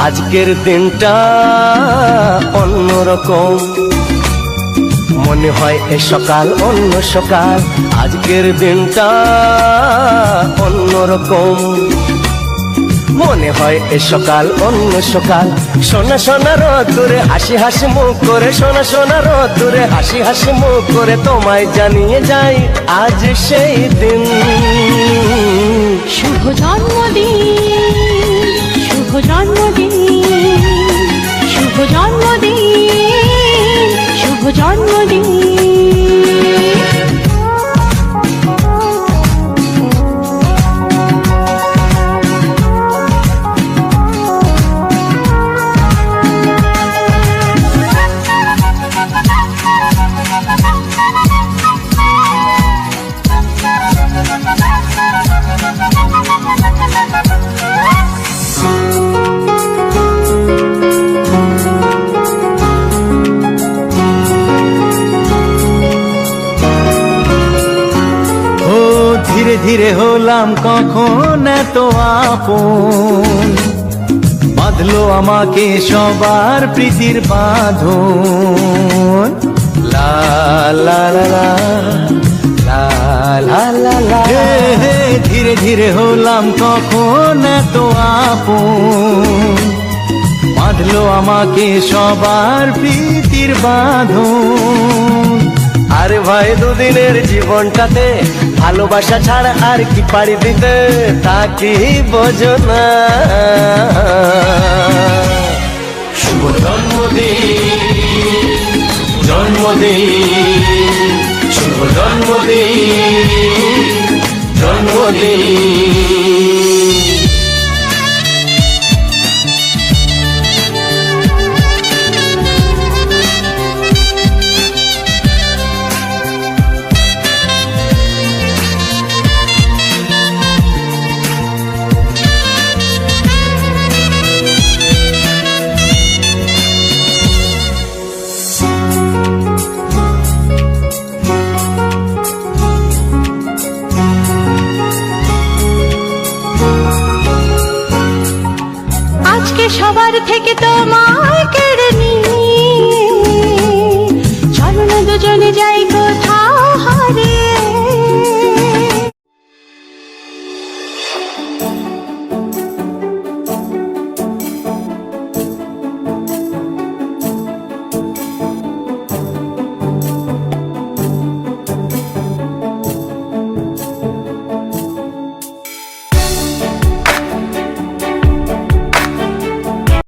আজকের দিনটা অন্যরকম, মনে হয় এ সকাল অন্য সকাল। আজকের দিনটা অন্যরকম, মনে হয় এ সকাল অন্য সকাল। সোনা সোনা রোদ্দুরে হাসি হাসি মুখ করে, সোনা সোনা রোদ্দুরে হাসি হাসি মুখ করে তোমায় জানিয়ে যাই আজ সেই দিন। শুভ জন্মদিন, শুভ জন্মদিন, শুভ জন্মদিন, শুভ জন্মদিন। ধীরে ধীরে হলাম কখন এত আপন, বাঁধলো আমাকে সবার প্রীতির বাঁধন। লা লা লা লা লা লা লা লা। ধীরে ধীরে হলাম কখন এত আপন, বাঁধলো আমাকে সবার প্রীতির বাঁধন। আরে ভাই দুদিনের জীবনটাতে ভালোবাসা ছাড়া আর কি পাড়ি দিতে, তা কি বোঝো না? শুভ জন্মদিন, জন্মদিন, শুভ জন্মদিন, জন্মদিন। সবার থেকে তোমায় কেড়ে নিয়ে চলো না দুজনে যাই।